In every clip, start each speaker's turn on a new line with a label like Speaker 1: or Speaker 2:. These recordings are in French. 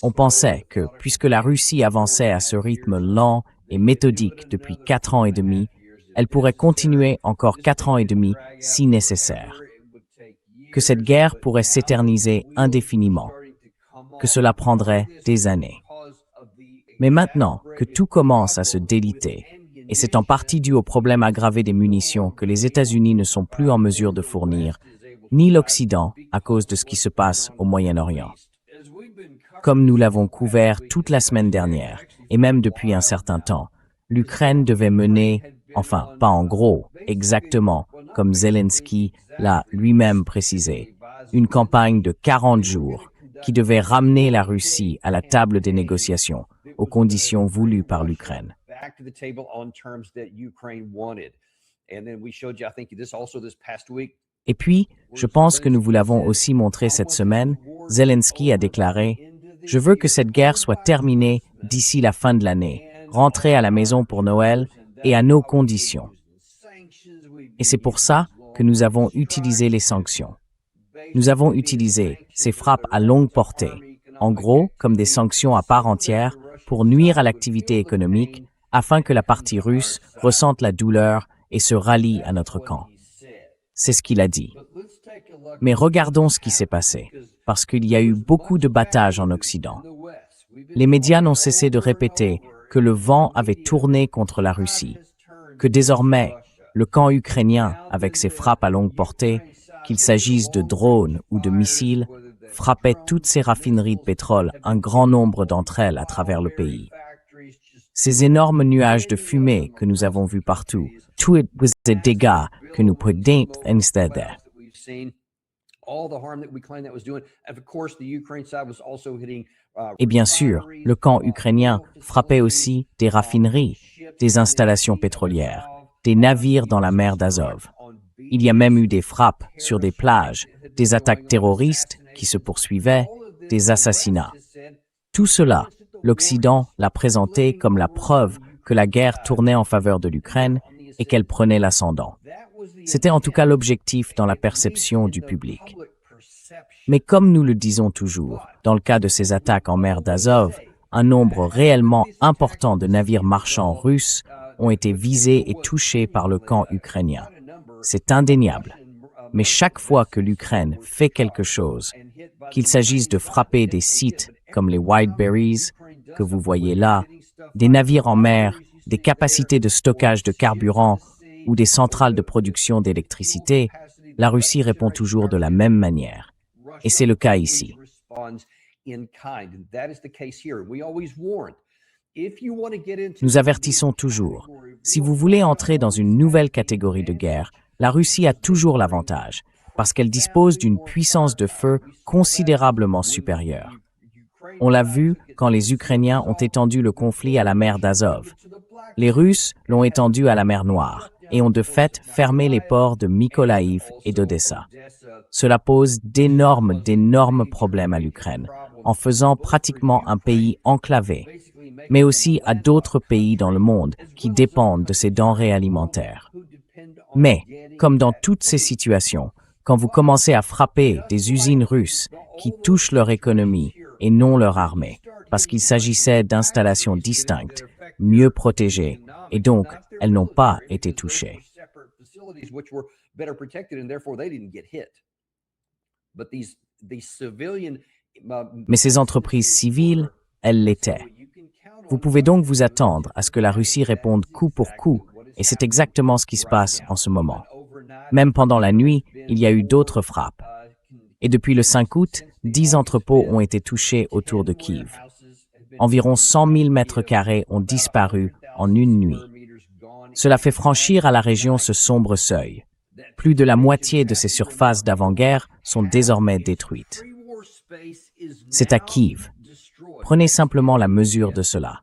Speaker 1: On pensait que, puisque la Russie avançait à ce rythme lent et méthodique depuis 4 ans et demi, elle pourrait continuer encore 4 ans et demi si nécessaire. Que cette guerre pourrait s'éterniser indéfiniment, que cela prendrait des années. Mais maintenant que tout commence à se déliter, et c'est en partie dû au problème aggravé des munitions que les États-Unis ne sont plus en mesure de fournir, ni l'Occident à cause de ce qui se passe au Moyen-Orient. Comme nous l'avons couvert toute la semaine dernière, et même depuis un certain temps, l'Ukraine devait mener, enfin pas en gros, exactement, comme Zelensky l'a lui-même précisé, une campagne de 40 jours qui devait ramener la Russie à la table des négociations, aux conditions voulues par l'Ukraine. Et puis, je pense que nous vous l'avons aussi montré cette semaine, Zelensky a déclaré « Je veux que cette guerre soit terminée d'ici la fin de l'année, rentrer à la maison pour Noël et à nos conditions. » Et c'est pour ça que nous avons utilisé les sanctions. Nous avons utilisé ces frappes à longue portée, en gros comme des sanctions à part entière pour nuire à l'activité économique afin que la partie russe ressente la douleur et se rallie à notre camp. C'est ce qu'il a dit. Mais regardons ce qui s'est passé, parce qu'il y a eu beaucoup de battages en Occident. Les médias n'ont cessé de répéter que le vent avait tourné contre la Russie, que désormais, le camp ukrainien, avec ses frappes à longue portée, qu'il s'agisse de drones ou de missiles, frappait toutes ces raffineries de pétrole, un grand nombre d'entre elles à travers le pays. Ces énormes nuages de fumée que nous avons vus partout, tout les dégâts que nous prédisons instead. Et bien sûr, le camp ukrainien frappait aussi des raffineries, des installations pétrolières, des navires dans la mer d'Azov. Il y a même eu des frappes sur des plages, des attaques terroristes qui se poursuivaient, des assassinats. Tout cela, l'Occident l'a présenté comme la preuve que la guerre tournait en faveur de l'Ukraine et qu'elle prenait l'ascendant. C'était en tout cas l'objectif dans la perception du public. Mais comme nous le disons toujours, dans le cas de ces attaques en mer d'Azov, un nombre réellement important de navires marchands russes ont été visés et touchés par le camp ukrainien. C'est indéniable. Mais chaque fois que l'Ukraine fait quelque chose, qu'il s'agisse de frapper des sites comme les White Berries, que vous voyez là, des navires en mer, des capacités de stockage de carburant ou des centrales de production d'électricité, la Russie répond toujours de la même manière. Et c'est le cas ici. Nous avertissons toujours, si vous voulez entrer dans une nouvelle catégorie de guerre, la Russie a toujours l'avantage, parce qu'elle dispose d'une puissance de feu considérablement supérieure. On l'a vu quand les Ukrainiens ont étendu le conflit à la mer d'Azov. Les Russes l'ont étendu à la mer Noire et ont de fait fermé les ports de Mykolaïv et d'Odessa. Cela pose d'énormes problèmes à l'Ukraine, en faisant pratiquement un pays enclavé, mais aussi à d'autres pays dans le monde qui dépendent de ces denrées alimentaires. Mais, comme dans toutes ces situations, quand vous commencez à frapper des usines russes qui touchent leur économie et non leur armée, parce qu'il s'agissait d'installations distinctes, mieux protégées, et donc elles n'ont pas été touchées. Mais ces entreprises civiles, elles l'étaient. Vous pouvez donc vous attendre à ce que la Russie réponde coup pour coup, et c'est exactement ce qui se passe en ce moment. Même pendant la nuit, il y a eu d'autres frappes. Et depuis le 5 août, 10 entrepôts ont été touchés autour de Kiev. Environ 100 000 mètres carrés ont disparu en une nuit. Cela fait franchir à la région ce sombre seuil. Plus de la moitié de ces surfaces d'avant-guerre sont désormais détruites. C'est à Kiev. Prenez simplement la mesure de cela.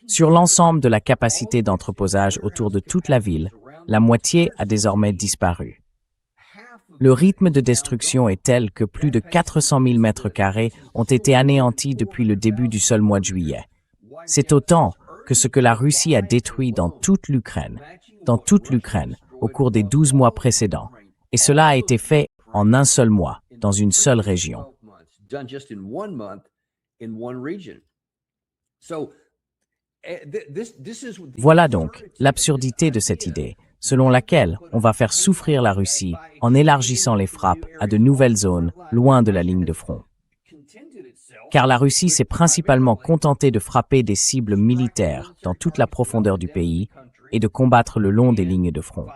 Speaker 1: Sur l'ensemble de la capacité d'entreposage autour de toute la ville, la moitié a désormais disparu. Le rythme de destruction est tel que plus de 400 000 mètres carrés ont été anéantis depuis le début du seul mois de juillet. C'est autant que ce que la Russie a détruit dans toute l'Ukraine, au cours des 12 mois précédents. Et cela a été fait en un seul mois, dans une seule région. Voilà donc l'absurdité de cette idée, selon laquelle on va faire souffrir la Russie en élargissant les frappes à de nouvelles zones loin de la ligne de front. Car la Russie s'est principalement contentée de frapper des cibles militaires dans toute la profondeur du pays et de combattre le long des lignes de front.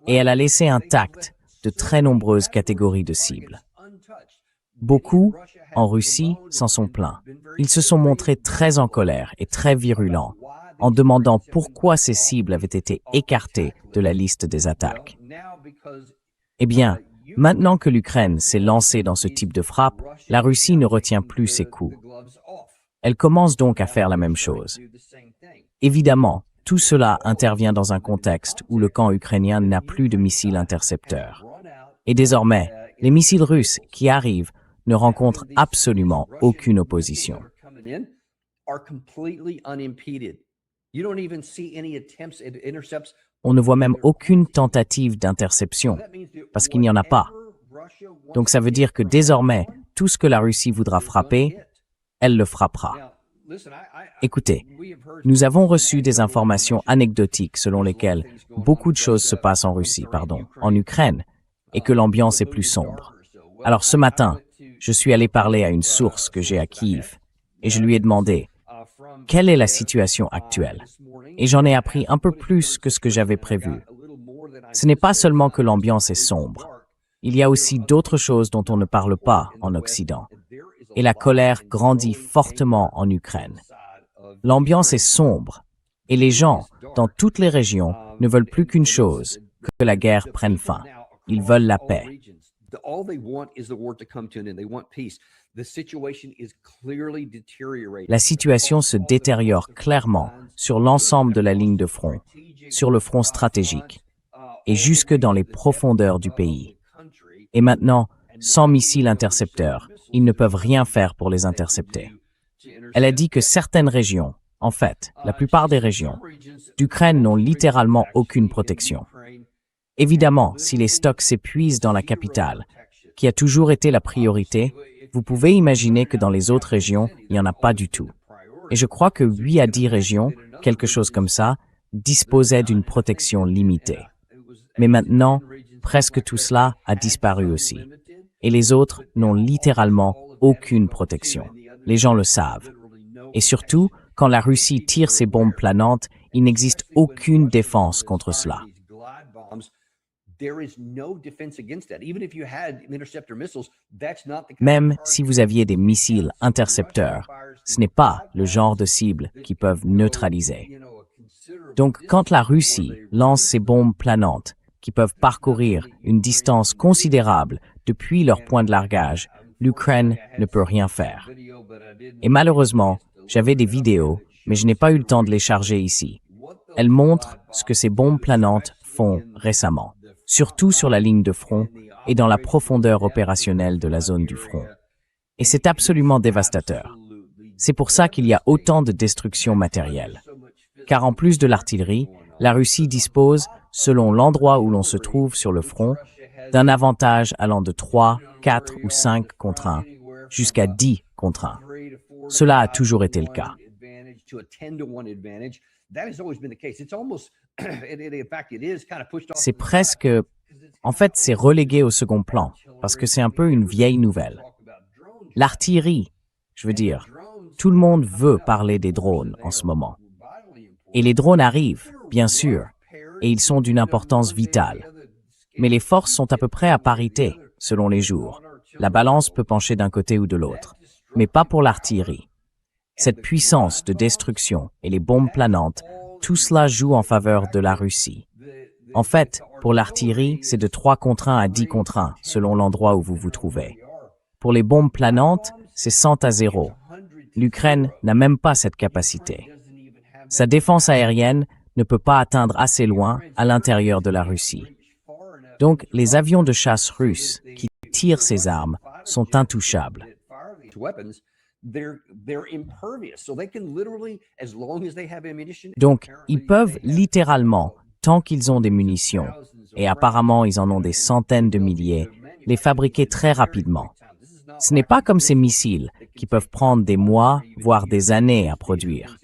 Speaker 1: Et elle a laissé intactes de très nombreuses catégories de cibles. Beaucoup, en Russie, s'en sont plaints. Ils se sont montrés très en colère et très virulents, en demandant pourquoi ces cibles avaient été écartées de la liste des attaques. Eh bien, maintenant que l'Ukraine s'est lancée dans ce type de frappe, la Russie ne retient plus ses coups. Elle commence donc à faire la même chose. Évidemment, tout cela intervient dans un contexte où le camp ukrainien n'a plus de missiles intercepteurs. Et désormais, les missiles russes qui arrivent ne rencontrent absolument aucune opposition. On ne voit même aucune tentative d'interception, parce qu'il n'y en a pas. Donc ça veut dire que désormais, tout ce que la Russie voudra frapper, elle le frappera. Écoutez, nous avons reçu des informations anecdotiques selon lesquelles beaucoup de choses se passent en Ukraine, et que l'ambiance est plus sombre. Alors ce matin, je suis allé parler à une source que j'ai à Kiev, et je lui ai demandé « Quelle est la situation actuelle ?» Et j'en ai appris un peu plus que ce que j'avais prévu. Ce n'est pas seulement que l'ambiance est sombre. Il y a aussi d'autres choses dont on ne parle pas en Occident. Et la colère grandit fortement en Ukraine. L'ambiance est sombre, et les gens, dans toutes les régions, ne veulent plus qu'une chose, que la guerre prenne fin. Ils veulent la paix. La situation se détériore clairement sur l'ensemble de la ligne de front, sur le front stratégique, et jusque dans les profondeurs du pays. Et maintenant, sans missiles intercepteurs, ils ne peuvent rien faire pour les intercepter. Elle a dit que certaines régions, en fait, la plupart des régions, d'Ukraine n'ont littéralement aucune protection. Évidemment, si les stocks s'épuisent dans la capitale, qui a toujours été la priorité, vous pouvez imaginer que dans les autres régions, il n'y en a pas du tout. Et je crois que 8 à 10 régions, quelque chose comme ça, disposaient d'une protection limitée. Mais maintenant, presque tout cela a disparu aussi. Et les autres n'ont littéralement aucune protection. Les gens le savent. Et surtout, quand la Russie tire ses bombes planantes, il n'existe aucune défense contre cela. Même si vous aviez des missiles intercepteurs, ce n'est pas le genre de cible qu'ils peuvent neutraliser. Donc, quand la Russie lance ses bombes planantes, qui peuvent parcourir une distance considérable depuis leur point de largage, l'Ukraine ne peut rien faire. Et malheureusement, j'avais des vidéos, mais je n'ai pas eu le temps de les charger ici. Elles montrent ce que ces bombes planantes font récemment, surtout sur la ligne de front et dans la profondeur opérationnelle de la zone du front. Et c'est absolument dévastateur. C'est pour ça qu'il y a autant de destruction matérielle. Car en plus de l'artillerie, la Russie dispose, selon l'endroit où l'on se trouve sur le front, d'un avantage allant de 3, 4 ou 5 contre 1, jusqu'à 10 contre 1. Cela a toujours été le cas. C'est presque... En fait, c'est relégué au second plan, parce que c'est un peu une vieille nouvelle. L'artillerie, je veux dire, tout le monde veut parler des drones en ce moment. Et les drones arrivent, bien sûr, et ils sont d'une importance vitale. Mais les forces sont à peu près à parité, selon les jours. La balance peut pencher d'un côté ou de l'autre, mais pas pour l'artillerie. Cette puissance de destruction et les bombes planantes, tout cela joue en faveur de la Russie. En fait, pour l'artillerie, c'est de 3 contre 1 à 10 contre 1, selon l'endroit où vous vous trouvez. Pour les bombes planantes, c'est 100 à 0. L'Ukraine n'a même pas cette capacité. Sa défense aérienne ne peut pas atteindre assez loin à l'intérieur de la Russie. Donc, les avions de chasse russes qui tirent ces armes sont intouchables. Donc, ils peuvent littéralement, tant qu'ils ont des munitions, et apparemment ils en ont des centaines de milliers, les fabriquer très rapidement. Ce n'est pas comme ces missiles qui peuvent prendre des mois, voire des années à produire.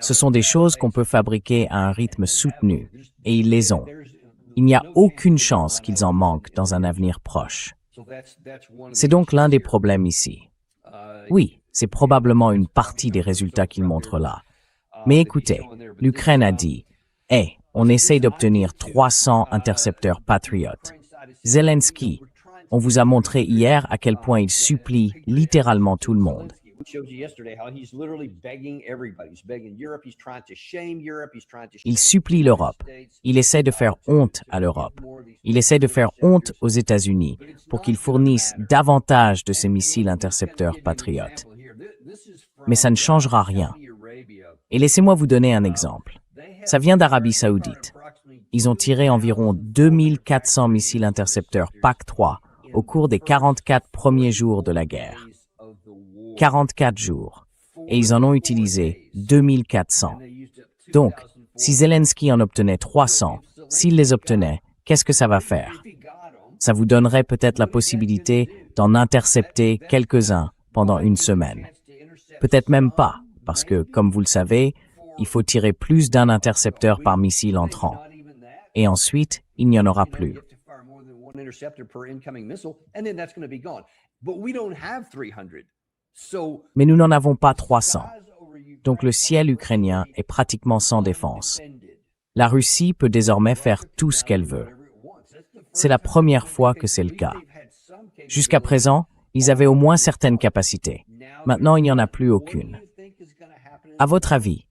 Speaker 1: Ce sont des choses qu'on peut fabriquer à un rythme soutenu, et ils les ont. Il n'y a aucune chance qu'ils en manquent dans un avenir proche. C'est donc l'un des problèmes ici. Oui, c'est probablement une partie des résultats qu'ils montrent là. Mais écoutez, l'Ukraine a dit « Hey, on essaye d'obtenir 300 intercepteurs Patriot. Zelensky, on vous a montré hier à quel point il supplie littéralement tout le monde. Il supplie l'Europe. Il essaie de faire honte à l'Europe. Il essaie de faire honte aux États-Unis pour qu'ils fournissent davantage de ces missiles intercepteurs Patriot. Mais ça ne changera rien. Et laissez-moi vous donner un exemple. Ça vient d'Arabie Saoudite. Ils ont tiré environ 2400 missiles intercepteurs PAC-3 au cours des 44 premiers jours de la guerre. 44 jours. Et ils en ont utilisé 2400. Donc, si Zelensky en obtenait 300, s'il les obtenait, qu'est-ce que ça va faire? Ça vous donnerait peut-être la possibilité d'en intercepter quelques-uns pendant une semaine. Peut-être même pas, parce que, comme vous le savez, il faut tirer plus d'un intercepteur par missile entrant. Et ensuite, il n'y en aura plus. Mais nous n'en avons pas 300. Donc le ciel ukrainien est pratiquement sans défense. La Russie peut désormais faire tout ce qu'elle veut. C'est la première fois que c'est le cas. Jusqu'à présent, ils avaient au moins certaines capacités. Maintenant, il n'y en a plus aucune. À votre avis,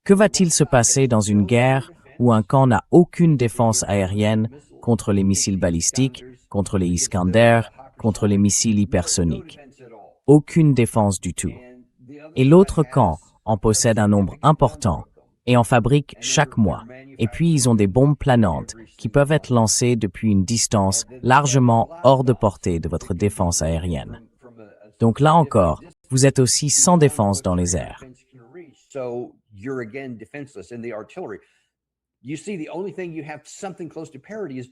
Speaker 1: que va-t-il se passer dans une guerre où un camp n'a aucune défense aérienne contre les missiles balistiques, contre les Iskander, contre les missiles hypersoniques? Aucune défense du tout. Et l'autre camp en possède un nombre important et en fabrique chaque mois. Et puis ils ont des bombes planantes qui peuvent être lancées depuis une distance largement hors de portée de votre défense aérienne. Donc là encore, vous êtes aussi sans défense dans les airs.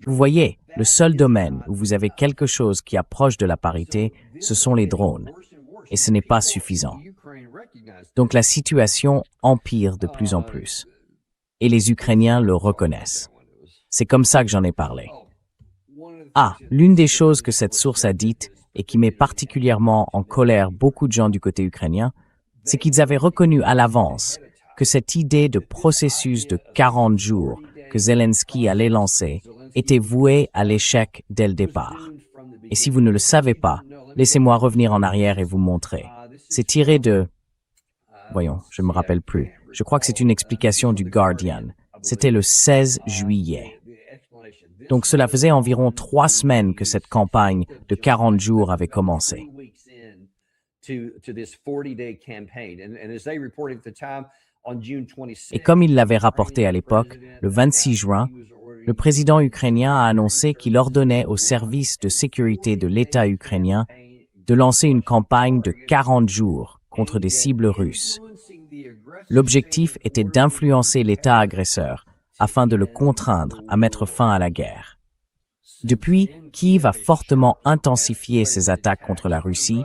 Speaker 1: Vous voyez, le seul domaine où vous avez quelque chose qui approche de la parité, ce sont les drones. Et ce n'est pas suffisant. Donc la situation empire de plus en plus. Et les Ukrainiens le reconnaissent. C'est comme ça que j'en ai parlé. L'une des choses que cette source a dites et qui met particulièrement en colère beaucoup de gens du côté ukrainien, c'est qu'ils avaient reconnu à l'avance que cette idée de processus de 40 jours que Zelensky allait lancer était vouée à l'échec dès le départ. Et si vous ne le savez pas, laissez-moi revenir en arrière et vous montrer. C'est tiré de... Voyons, je ne me rappelle plus. Je crois que c'est une explication du Guardian. C'était le 16 juillet. Donc cela faisait environ 3 semaines que cette campagne de 40 jours avait commencé. Et comme il l'avait rapporté à l'époque, le 26 juin, le président ukrainien a annoncé qu'il ordonnait aux services de sécurité de l'État ukrainien de lancer une campagne de 40 jours contre des cibles russes. L'objectif était d'influencer l'État agresseur afin de le contraindre à mettre fin à la guerre. Depuis, Kiev a fortement intensifié ses attaques contre la Russie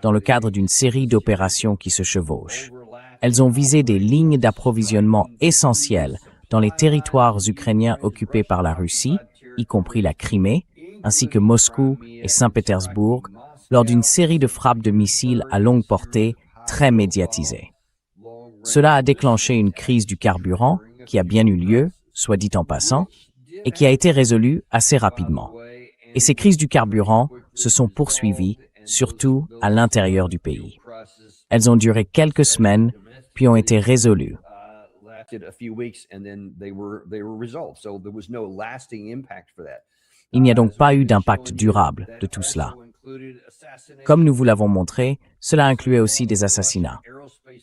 Speaker 1: dans le cadre d'une série d'opérations qui se chevauchent. Elles ont visé des lignes d'approvisionnement essentielles dans les territoires ukrainiens occupés par la Russie, y compris la Crimée, ainsi que Moscou et Saint-Pétersbourg, lors d'une série de frappes de missiles à longue portée très médiatisées. Cela a déclenché une crise du carburant qui a bien eu lieu, soit dit en passant, et qui a été résolue assez rapidement. Et ces crises du carburant se sont poursuivies, surtout à l'intérieur du pays. Elles ont duré quelques semaines, puis ont été résolues. Il n'y a donc pas eu d'impact durable de tout cela. Comme nous vous l'avons montré, cela incluait aussi des assassinats.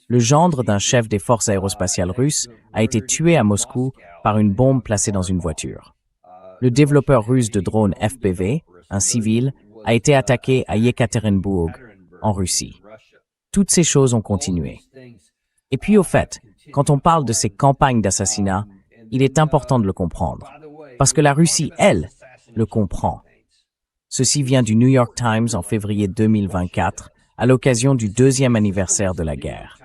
Speaker 1: Le gendre d'un chef des forces aérospatiales russes a été tué à Moscou par une bombe placée dans une voiture. Le développeur russe de drones FPV, un civil, a été attaqué à Yekaterinbourg, en Russie. Toutes ces choses ont continué. Et puis au fait, quand on parle de ces campagnes d'assassinat, il est important de le comprendre. Parce que la Russie, elle, le comprend. Ceci vient du New York Times en février 2024, à l'occasion du 2e anniversaire de la guerre.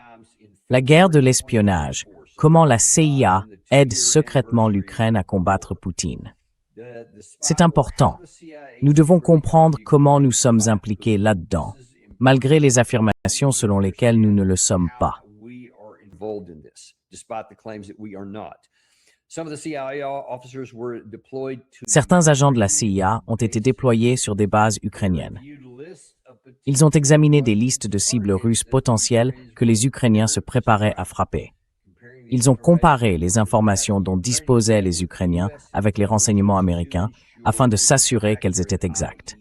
Speaker 1: La guerre de l'espionnage, comment la CIA aide secrètement l'Ukraine à combattre Poutine. C'est important. Nous devons comprendre comment nous sommes impliqués là-dedans, malgré les affirmations selon lesquelles nous ne le sommes pas. Certains agents de la CIA ont été déployés sur des bases ukrainiennes. Ils ont examiné des listes de cibles russes potentielles que les Ukrainiens se préparaient à frapper. Ils ont comparé les informations dont disposaient les Ukrainiens avec les renseignements américains afin de s'assurer qu'elles étaient exactes.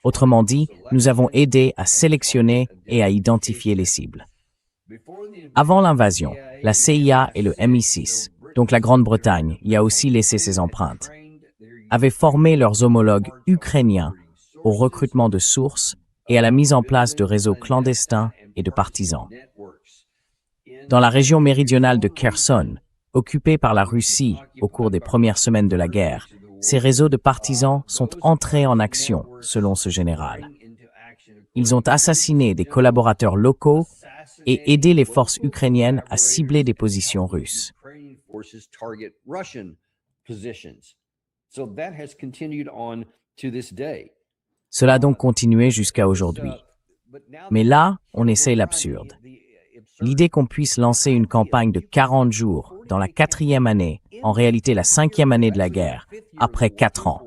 Speaker 1: Autrement dit, nous avons aidé à sélectionner et à identifier les cibles. Avant l'invasion, la CIA et le MI6, donc la Grande-Bretagne, y a aussi laissé ses empreintes, avaient formé leurs homologues ukrainiens au recrutement de sources et à la mise en place de réseaux clandestins et de partisans. Dans la région méridionale de Kherson, occupée par la Russie au cours des premières semaines de la guerre, ces réseaux de partisans sont entrés en action, selon ce général. Ils ont assassiné des collaborateurs locaux et aidé les forces ukrainiennes à cibler des positions russes. Cela a donc continué jusqu'à aujourd'hui. Mais là, on essaye l'absurde. L'idée qu'on puisse lancer une campagne de 40 jours dans la 4e année, en réalité la 5e année de la guerre, après 4 ans,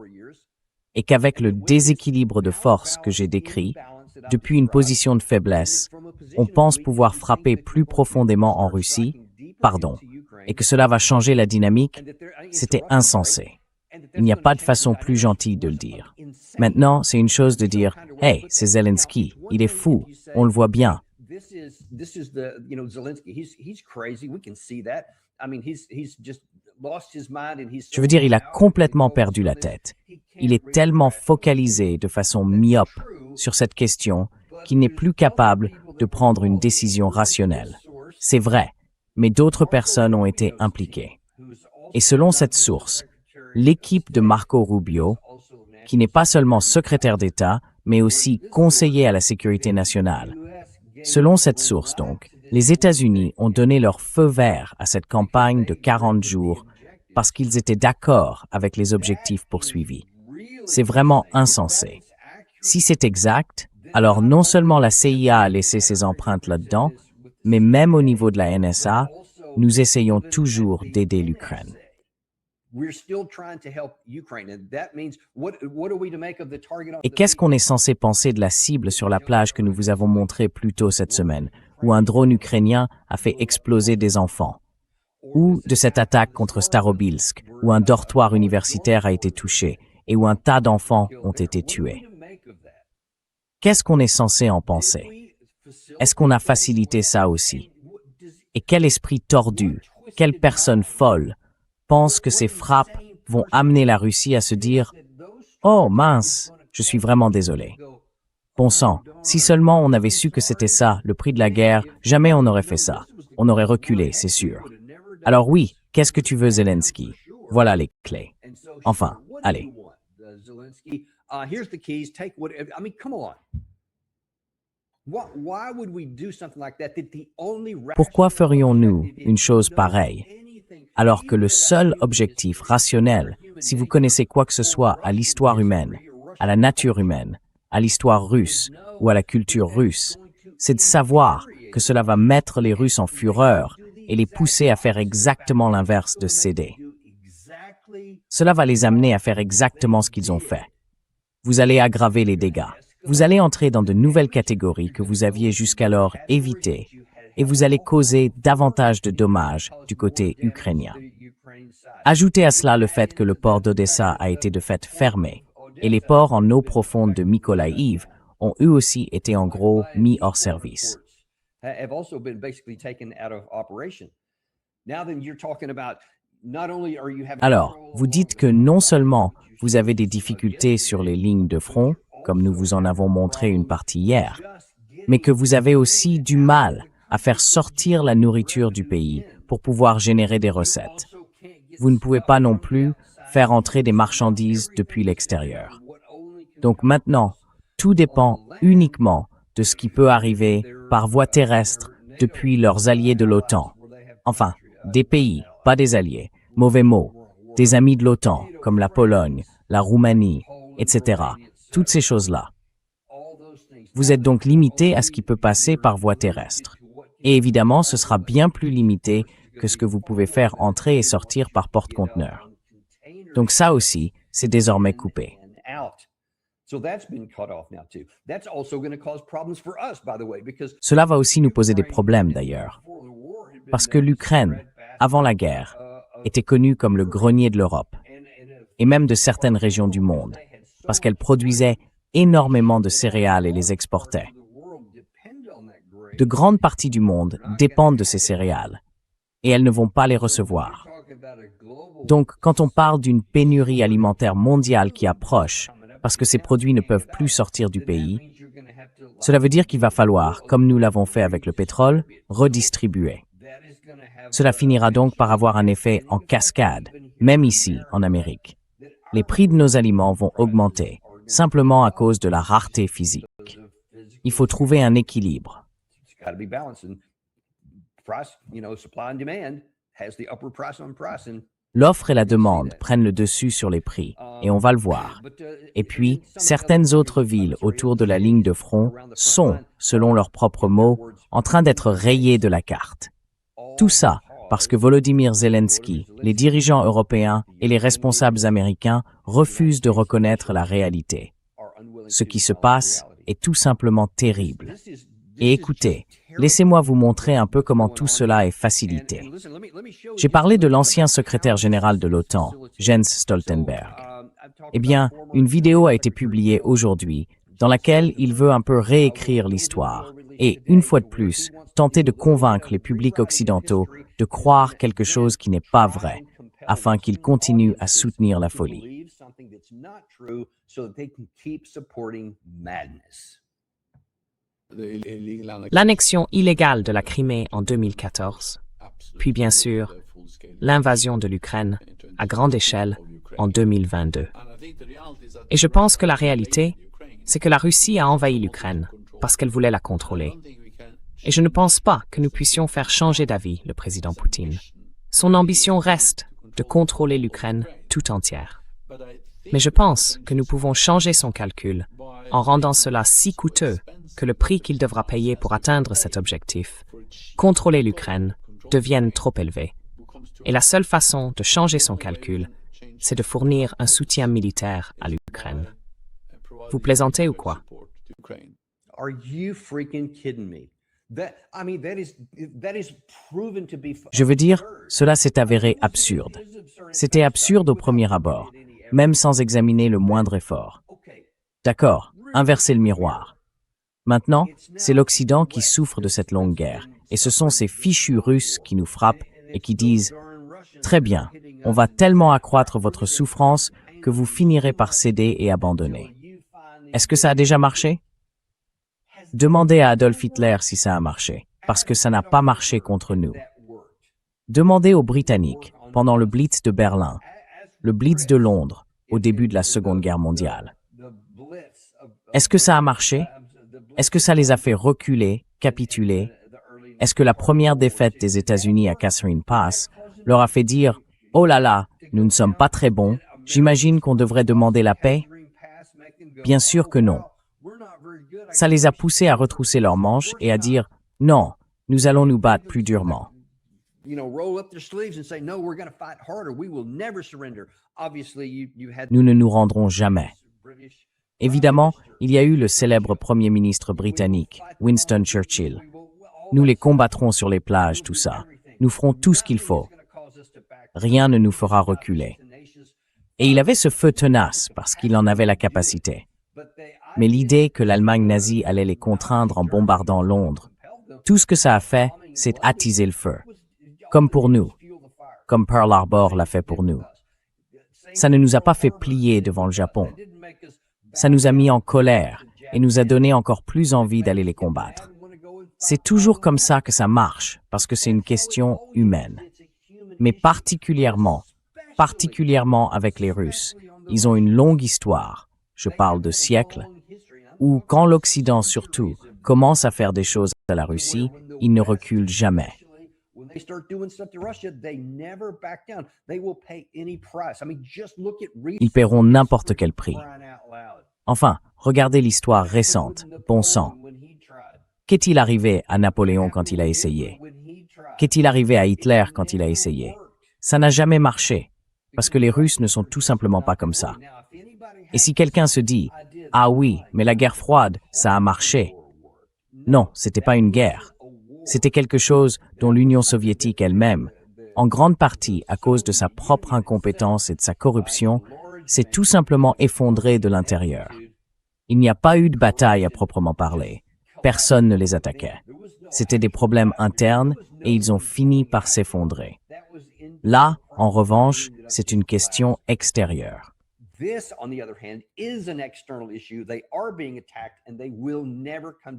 Speaker 1: et qu'avec le déséquilibre de force que j'ai décrit, depuis une position de faiblesse, on pense pouvoir frapper plus profondément en Russie, et que cela va changer la dynamique, c'était insensé. Il n'y a pas de façon plus gentille de le dire. Maintenant, c'est une chose de dire « Hey, c'est Zelensky, il est fou, on le voit bien ». Je veux dire, il a complètement perdu la tête. Il est tellement focalisé de façon myope sur cette question qu'il n'est plus capable de prendre une décision rationnelle. C'est vrai, mais d'autres personnes ont été impliquées. Et selon cette source, l'équipe de Marco Rubio, qui n'est pas seulement secrétaire d'État, mais aussi conseiller à la sécurité nationale. Selon cette source donc, les États-Unis ont donné leur feu vert à cette campagne de 40 jours parce qu'ils étaient d'accord avec les objectifs poursuivis. C'est vraiment insensé. Si c'est exact, alors non seulement la CIA a laissé ses empreintes là-dedans, mais même au niveau de la NSA, nous essayons toujours d'aider l'Ukraine. Et qu'est-ce qu'on est censé penser de la cible sur la plage que nous vous avons montrée plus tôt cette semaine, où un drone ukrainien a fait exploser des enfants? Ou de cette attaque contre Starobilsk, où un dortoir universitaire a été touché et où un tas d'enfants ont été tués? Qu'est-ce qu'on est censé en penser? Est-ce qu'on a facilité ça aussi? Et quel esprit tordu, quelle personne folle pense que ces frappes vont amener la Russie à se dire « Oh mince, je suis vraiment désolé. Bon sang, si seulement on avait su que c'était ça, le prix de la guerre, jamais on n'aurait fait ça. On aurait reculé, c'est sûr. » Alors oui, qu'est-ce que tu veux, Zelensky? Voilà les clés. Enfin, allez. Pourquoi ferions-nous une chose pareille, alors que le seul objectif rationnel, si vous connaissez quoi que ce soit à l'histoire humaine, à la nature humaine, à l'histoire russe ou à la culture russe, c'est de savoir que cela va mettre les Russes en fureur et les pousser à faire exactement l'inverse de céder. Cela va les amener à faire exactement ce qu'ils ont fait. Vous allez aggraver les dégâts. Vous allez entrer dans de nouvelles catégories que vous aviez jusqu'alors évitées et vous allez causer davantage de dommages du côté ukrainien. Ajoutez à cela le fait que le port d'Odessa a été de fait fermé et les ports en eau profonde de Mykolaïv ont eux aussi été en gros mis hors service. Alors, vous dites que non seulement vous avez des difficultés sur les lignes de front, comme nous vous en avons montré une partie hier, mais que vous avez aussi du mal à faire sortir la nourriture du pays pour pouvoir générer des recettes. Vous ne pouvez pas non plus faire entrer des marchandises depuis l'extérieur. Donc maintenant, tout dépend uniquement de ce qui peut arriver par voie terrestre depuis leurs alliés de l'OTAN. Enfin, des pays, pas des alliés. Mauvais mot. Des amis de l'OTAN, comme la Pologne, la Roumanie, etc. Toutes ces choses-là. Vous êtes donc limité à ce qui peut passer par voie terrestre. Et évidemment, ce sera bien plus limité que ce que vous pouvez faire entrer et sortir par porte-conteneur. Donc ça aussi, c'est désormais coupé. Cela va aussi nous poser des problèmes d'ailleurs, parce que l'Ukraine, avant la guerre, était connue comme le grenier de l'Europe, et même de certaines régions du monde, parce qu'elle produisait énormément de céréales et les exportait. De grandes parties du monde dépendent de ces céréales, et elles ne vont pas les recevoir. Donc, quand on parle d'une pénurie alimentaire mondiale qui approche, parce que ces produits ne peuvent plus sortir du pays, cela veut dire qu'il va falloir, comme nous l'avons fait avec le pétrole, redistribuer. Cela finira donc par avoir un effet en cascade, même ici, en Amérique. Les prix de nos aliments vont augmenter, simplement à cause de la rareté physique. Il faut trouver un équilibre. L'offre et la demande prennent le dessus sur les prix, et on va le voir. Et puis, certaines autres villes autour de la ligne de front sont, selon leurs propres mots, en train d'être rayées de la carte. Tout ça parce que Volodymyr Zelensky, les dirigeants européens et les responsables américains refusent de reconnaître la réalité. Ce qui se passe est tout simplement terrible. Et écoutez, laissez-moi vous montrer un peu comment tout cela est facilité. J'ai parlé de l'ancien secrétaire général de l'OTAN, Jens Stoltenberg. Eh bien, une vidéo a été publiée aujourd'hui dans laquelle il veut un peu réécrire l'histoire et, une fois de plus, tenter de convaincre les publics occidentaux de croire quelque chose qui n'est pas vrai, afin qu'ils continuent à soutenir la folie.
Speaker 2: L'annexion illégale de la Crimée en 2014, puis bien sûr, l'invasion de l'Ukraine à grande échelle en 2022. Et je pense que la réalité, c'est que la Russie a envahi l'Ukraine parce qu'elle voulait la contrôler. Et je ne pense pas que nous puissions faire changer d'avis le président Poutine. Son ambition reste de contrôler l'Ukraine tout entière. Mais je pense que nous pouvons changer son calcul en rendant cela si coûteux que le prix qu'il devra payer pour atteindre cet objectif, contrôler l'Ukraine, devienne trop élevé. Et la seule façon de changer son calcul, c'est de fournir un soutien militaire à l'Ukraine. Vous plaisantez ou quoi?
Speaker 1: Je veux dire, cela s'est avéré absurde. C'était absurde au premier abord, même sans examiner le moindre effort. D'accord, inversez le miroir. Maintenant, c'est l'Occident qui souffre de cette longue guerre, et ce sont ces fichus Russes qui nous frappent et qui disent « Très bien, on va tellement accroître votre souffrance que vous finirez par céder et abandonner. » Est-ce que ça a déjà marché? Demandez à Adolf Hitler si ça a marché, parce que ça n'a pas marché contre nous. Demandez aux Britanniques, pendant le Blitz de Berlin, le Blitz de Londres, au début de la Seconde Guerre mondiale. Est-ce que ça a marché? Est-ce que ça les a fait reculer, capituler? Est-ce que la première défaite des États-Unis à Catherine Pass leur a fait dire « Oh là là, nous ne sommes pas très bons, j'imagine qu'on devrait demander la paix ?» Bien sûr que non. Ça les a poussés à retrousser leurs manches et à dire « Non, nous allons nous battre plus durement. » Nous ne nous rendrons jamais. Évidemment, il y a eu le célèbre Premier ministre britannique, Winston Churchill. Nous les combattrons sur les plages, tout ça. Nous ferons tout ce qu'il faut. Rien ne nous fera reculer. Et il avait ce feu tenace parce qu'il en avait la capacité. Mais l'idée que l'Allemagne nazie allait les contraindre en bombardant Londres, tout ce que ça a fait, c'est attiser le feu. Comme pour nous. Comme Pearl Harbor l'a fait pour nous. Ça ne nous a pas fait plier devant le Japon. Ça nous a mis en colère et nous a donné encore plus envie d'aller les combattre. C'est toujours comme ça que ça marche, parce que c'est une question humaine. Mais particulièrement avec les Russes, ils ont une longue histoire, je parle de siècles, où quand l'Occident surtout commence à faire des choses à la Russie, il ne recule jamais. Ils paieront n'importe quel prix. Enfin, regardez l'histoire récente, bon sang. Qu'est-il arrivé à Napoléon quand il a essayé? Qu'est-il arrivé à Hitler quand il a essayé? Ça n'a jamais marché, parce que les Russes ne sont tout simplement pas comme ça. Et si quelqu'un se dit « Ah oui, mais la guerre froide, ça a marché », non, c'était pas une guerre. C'était quelque chose dont l'Union soviétique elle-même, en grande partie à cause de sa propre incompétence et de sa corruption, s'est tout simplement effondrée de l'intérieur. Il n'y a pas eu de bataille à proprement parler. Personne ne les attaquait. C'était des problèmes internes et ils ont fini par s'effondrer. Là, en revanche, c'est une question extérieure.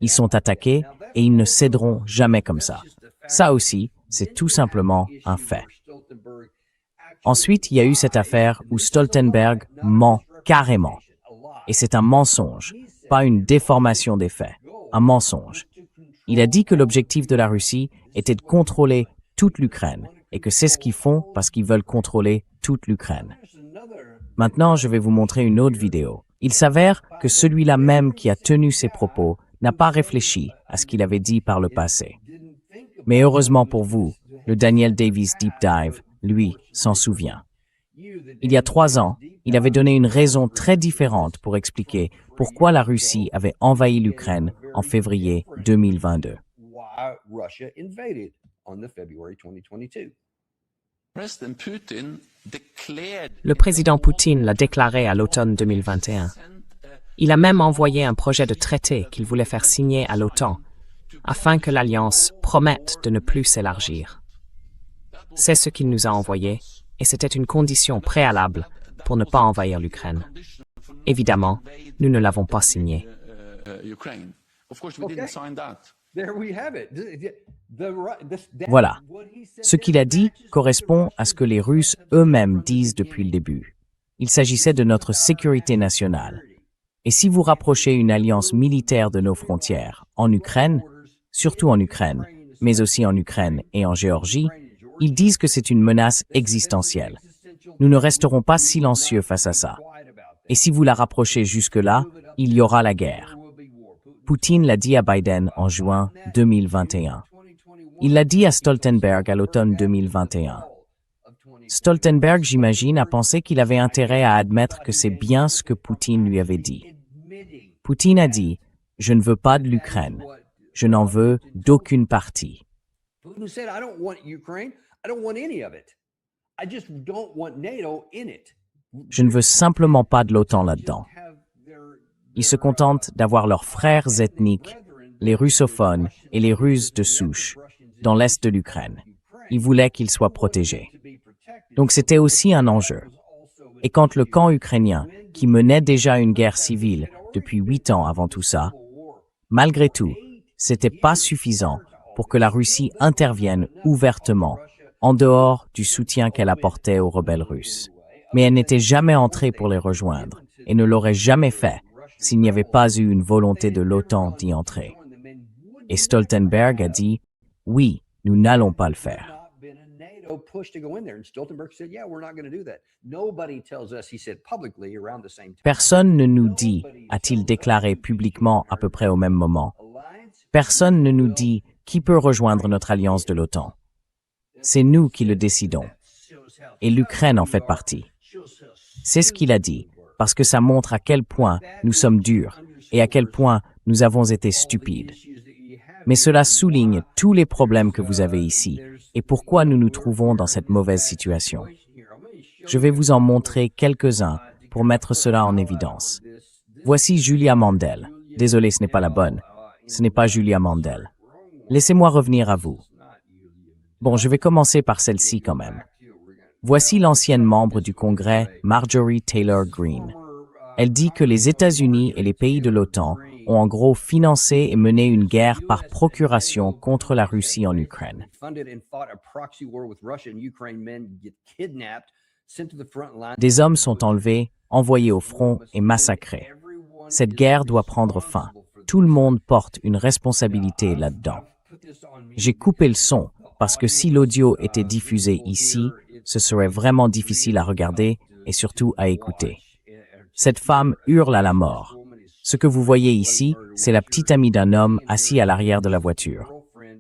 Speaker 1: Ils sont attaqués et ils ne céderont jamais comme ça. Ça aussi, c'est tout simplement un fait. Ensuite, il y a eu cette affaire où Stoltenberg ment carrément. Et c'est un mensonge, pas une déformation des faits, un mensonge. Il a dit que l'objectif de la Russie était de contrôler toute l'Ukraine et que c'est ce qu'ils font parce qu'ils veulent contrôler toute l'Ukraine. Maintenant, je vais vous montrer une autre vidéo. Il s'avère que celui-là même qui a tenu ces propos n'a pas réfléchi à ce qu'il avait dit par le passé. Mais heureusement pour vous, le Daniel Davis Deep Dive, lui, s'en souvient. Il y a 3 ans, il avait donné une raison très différente pour expliquer pourquoi la Russie avait envahi l'Ukraine en février 2022.
Speaker 2: Le président Poutine l'a déclaré à l'automne 2021. Il a même envoyé un projet de traité qu'il voulait faire signer à l'OTAN, afin que l'Alliance promette de ne plus s'élargir. C'est ce qu'il nous a envoyé, et c'était une condition préalable pour ne pas envahir l'Ukraine. Évidemment, nous ne l'avons pas signé.
Speaker 1: Voilà. Ce qu'il a dit correspond à ce que les Russes eux-mêmes disent depuis le début. Il s'agissait de notre sécurité nationale. Et si vous rapprochez une alliance militaire de nos frontières, en Ukraine, surtout en Ukraine, mais aussi en Ukraine et en Géorgie, ils disent que c'est une menace existentielle. Nous ne resterons pas silencieux face à ça. Et si vous la rapprochez jusque-là, il y aura la guerre. Poutine l'a dit à Biden en juin 2021. Il l'a dit à Stoltenberg à l'automne 2021. Stoltenberg, j'imagine, a pensé qu'il avait intérêt à admettre que c'est bien ce que Poutine lui avait dit. Poutine a dit « Je ne veux pas de l'Ukraine. Je n'en veux d'aucune partie. » Je ne veux simplement pas de l'OTAN là-dedans. Ils se contentent d'avoir leurs frères ethniques, les russophones et les Russes de souche, dans l'est de l'Ukraine. Ils voulaient qu'ils soient protégés. Donc c'était aussi un enjeu. Et quand le camp ukrainien, qui menait déjà une guerre civile depuis 8 ans avant tout ça, malgré tout, c'était pas suffisant pour que la Russie intervienne ouvertement, en dehors du soutien qu'elle apportait aux rebelles russes. Mais elle n'était jamais entrée pour les rejoindre, et ne l'aurait jamais fait s'il n'y avait pas eu une volonté de l'OTAN d'y entrer. Et Stoltenberg a dit « Oui, nous n'allons pas le faire. » Personne ne nous dit, a-t-il déclaré publiquement à peu près au même moment, personne ne nous dit qui peut rejoindre notre alliance de l'OTAN. C'est nous qui le décidons. Et l'Ukraine en fait partie. C'est ce qu'il a dit, parce que ça montre à quel point nous sommes durs et à quel point nous avons été stupides. Mais cela souligne tous les problèmes que vous avez ici et pourquoi nous nous trouvons dans cette mauvaise situation. Je vais vous en montrer quelques-uns pour mettre cela en évidence. Voici Julia Mandel. Désolé, ce n'est pas la bonne. Ce n'est pas Julia Mandel. Laissez-moi revenir à vous. Bon, je vais commencer par celle-ci quand même. Voici l'ancienne membre du Congrès, Marjorie Taylor Greene. Elle dit que les États-Unis et les pays de l'OTAN ont en gros financé et mené une guerre par procuration contre la Russie en Ukraine. Des hommes sont enlevés, envoyés au front et massacrés. Cette guerre doit prendre fin. Tout le monde porte une responsabilité là-dedans. J'ai coupé le son parce que si l'audio était diffusé ici, ce serait vraiment difficile à regarder et surtout à écouter. Cette femme hurle à la mort. Ce que vous voyez ici, c'est la petite amie d'un homme assis à l'arrière de la voiture.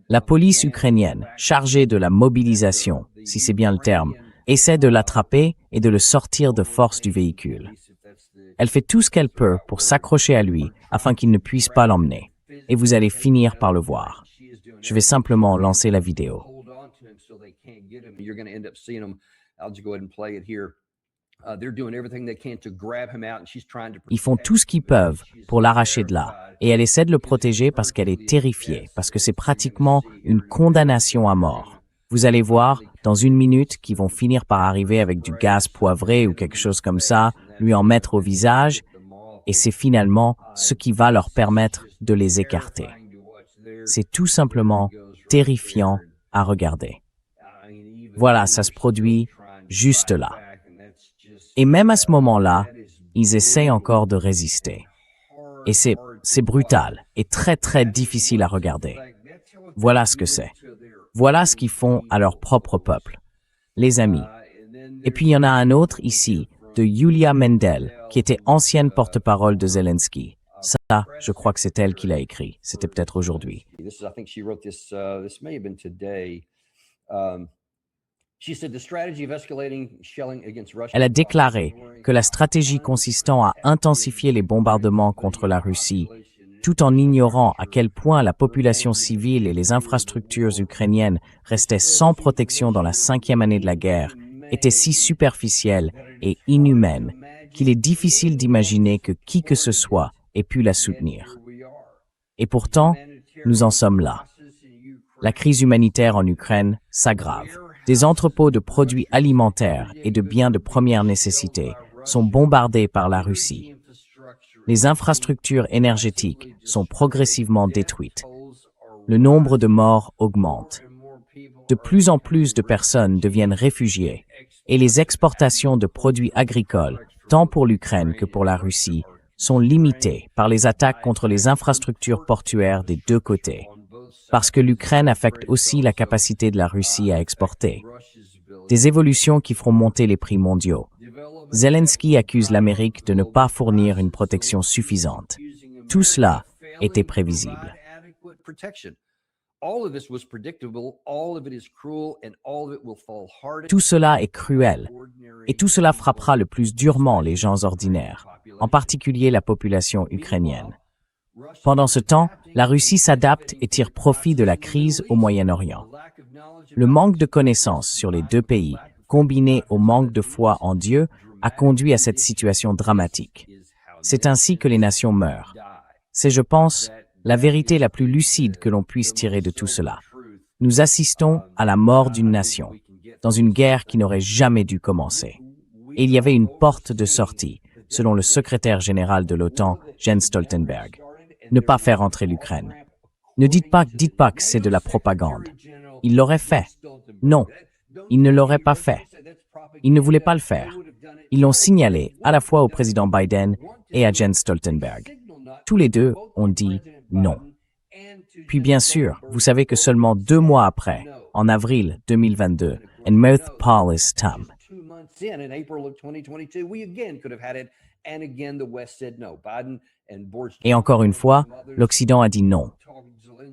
Speaker 1: La police ukrainienne, chargée de la mobilisation, si c'est bien le terme, essaie de l'attraper et de le sortir de force du véhicule. Elle fait tout ce qu'elle peut pour s'accrocher à lui afin qu'il ne puisse pas l'emmener. Et vous allez finir par le voir. Je vais simplement lancer la vidéo. Ils font tout ce qu'ils peuvent pour l'arracher de là, et elle essaie de le protéger parce qu'elle est terrifiée, parce que c'est pratiquement une condamnation à mort. Vous allez voir, dans une minute, qu'ils vont finir par arriver avec du gaz poivré ou quelque chose comme ça, lui en mettre au visage, et c'est finalement ce qui va leur permettre de les écarter. C'est tout simplement terrifiant à regarder. Voilà, ça se produit juste là. Et même à ce moment-là, ils essaient encore de résister. Et c'est brutal et très très difficile à regarder. Voilà ce que c'est. Voilà ce qu'ils font à leur propre peuple. Les amis. Et puis il y en a un autre ici, de Yulia Mendel, qui était ancienne porte-parole de Zelensky. Ça, je crois que c'est elle qui l'a écrit. C'était peut-être aujourd'hui. Elle a déclaré que la stratégie consistant à intensifier les bombardements contre la Russie, tout en ignorant à quel point la population civile et les infrastructures ukrainiennes restaient sans protection dans la 5e année de la guerre, était si superficielle et inhumaine qu'il est difficile d'imaginer que qui que ce soit ait pu la soutenir. Et pourtant, nous en sommes là. La crise humanitaire en Ukraine s'aggrave. Des entrepôts de produits alimentaires et de biens de première nécessité sont bombardés par la Russie. Les infrastructures énergétiques sont progressivement détruites. Le nombre de morts augmente. De plus en plus de personnes deviennent réfugiées et les exportations de produits agricoles, tant pour l'Ukraine que pour la Russie, sont limitées par les attaques contre les infrastructures portuaires des deux côtés, parce que l'Ukraine affecte aussi la capacité de la Russie à exporter. Des évolutions qui feront monter les prix mondiaux. Zelensky accuse l'Amérique de ne pas fournir une protection suffisante. Tout cela était prévisible. Tout cela est cruel, et tout cela frappera le plus durement les gens ordinaires, en particulier la population ukrainienne. Pendant ce temps, la Russie s'adapte et tire profit de la crise au Moyen-Orient. Le manque de connaissances sur les deux pays, combiné au manque de foi en Dieu, a conduit à cette situation dramatique. C'est ainsi que les nations meurent. C'est, je pense, la vérité la plus lucide que l'on puisse tirer de tout cela. Nous assistons à la mort d'une nation, dans une guerre qui n'aurait jamais dû commencer. Et il y avait une porte de sortie, selon le secrétaire général de l'OTAN, Jens Stoltenberg. Ne pas faire entrer l'Ukraine. Ne dites pas que c'est de la propagande. Il l'aurait fait. Non, il ne l'aurait pas fait. Il ne voulait pas le faire. Ils l'ont signalé à la fois au président Biden et à Jens Stoltenberg. Tous les deux ont dit non. Puis bien sûr, vous savez que seulement 2 mois après, en avril 2022, en Meath Paulus Tam. Et encore une fois, l'Occident a dit non.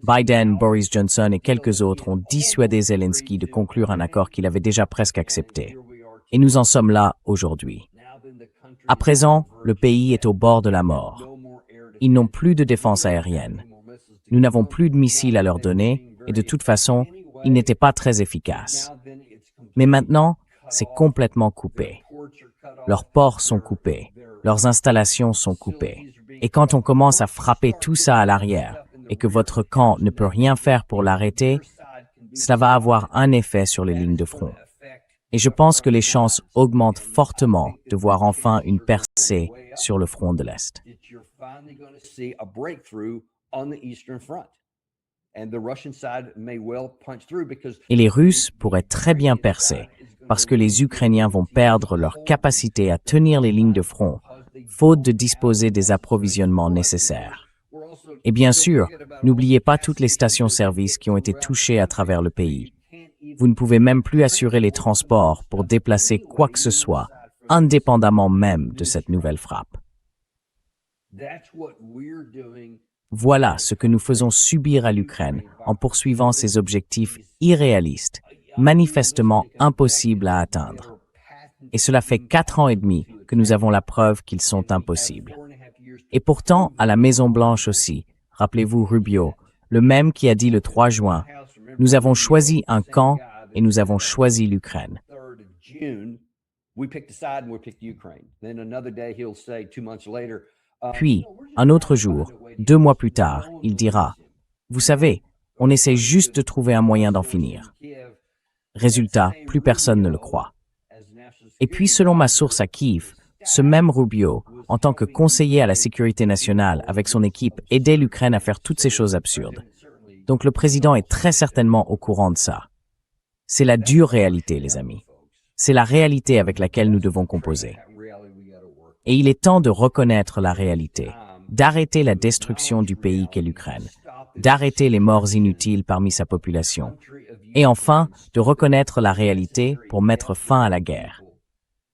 Speaker 1: Biden, Boris Johnson et quelques autres ont dissuadé Zelensky de conclure un accord qu'il avait déjà presque accepté. Et nous en sommes là aujourd'hui. À présent, le pays est au bord de la mort. Ils n'ont plus de défense aérienne. Nous n'avons plus de missiles à leur donner et de toute façon, ils n'étaient pas très efficaces. Mais maintenant, c'est complètement coupé. Leurs ports sont coupés, leurs installations sont coupées. Et quand on commence à frapper tout ça à l'arrière et que votre camp ne peut rien faire pour l'arrêter, cela va avoir un effet sur les lignes de front. Et je pense que les chances augmentent fortement de voir enfin une percée sur le front de l'Est. Et les Russes pourraient très bien percer, parce que les Ukrainiens vont perdre leur capacité à tenir les lignes de front, faute de disposer des approvisionnements nécessaires. Et bien sûr, n'oubliez pas toutes les stations-service qui ont été touchées à travers le pays. Vous ne pouvez même plus assurer les transports pour déplacer quoi que ce soit, indépendamment même de cette nouvelle frappe. Voilà ce que nous faisons subir à l'Ukraine en poursuivant ces objectifs irréalistes, manifestement impossibles à atteindre. Et cela fait 4 ans et demi que nous avons la preuve qu'ils sont impossibles. Et pourtant, à la Maison-Blanche aussi, rappelez-vous Rubio, le même qui a dit le 3 juin, « Nous avons choisi un camp et nous avons choisi l'Ukraine. » Puis, un autre jour, 2 mois plus tard, il dira, « Vous savez, on essaie juste de trouver un moyen d'en finir. » Résultat, plus personne ne le croit. Et puis, selon ma source à Kiev, ce même Rubio, en tant que conseiller à la sécurité nationale avec son équipe, aidait l'Ukraine à faire toutes ces choses absurdes. Donc le président est très certainement au courant de ça. C'est la dure réalité, les amis. C'est la réalité avec laquelle nous devons composer. Et il est temps de reconnaître la réalité, d'arrêter la destruction du pays qu'est l'Ukraine, d'arrêter les morts inutiles parmi sa population, et enfin de reconnaître la réalité pour mettre fin à la guerre.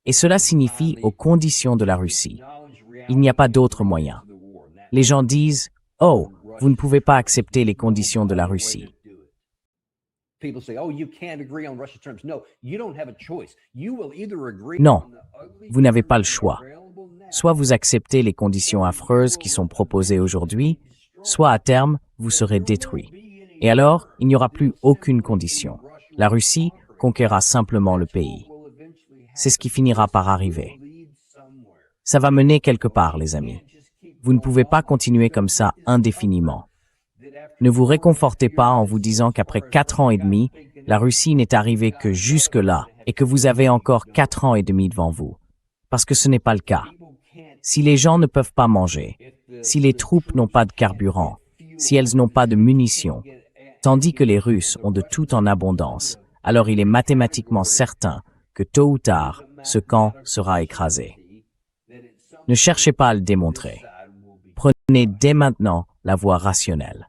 Speaker 1: Et cela signifie aux conditions de la Russie. Il n'y a pas d'autre moyen. Les gens disent « Oh, vous ne pouvez pas accepter les conditions de la Russie. » Non, vous n'avez pas le choix. Soit vous acceptez les conditions affreuses qui sont proposées aujourd'hui, soit à terme, vous serez détruit. Et alors, il n'y aura plus aucune condition. La Russie conquérera simplement le pays. C'est ce qui finira par arriver. Ça va mener quelque part, les amis. Vous ne pouvez pas continuer comme ça indéfiniment. Ne vous réconfortez pas en vous disant qu'après 4 ans et demi, la Russie n'est arrivée que jusque-là et que vous avez encore 4 ans et demi devant vous. Parce que ce n'est pas le cas. Si les gens ne peuvent pas manger, si les troupes n'ont pas de carburant, si elles n'ont pas de munitions, tandis que les Russes ont de tout en abondance, alors il est mathématiquement certain que tôt ou tard, ce camp sera écrasé. Ne cherchez pas à le démontrer. Prenez dès maintenant la voie rationnelle.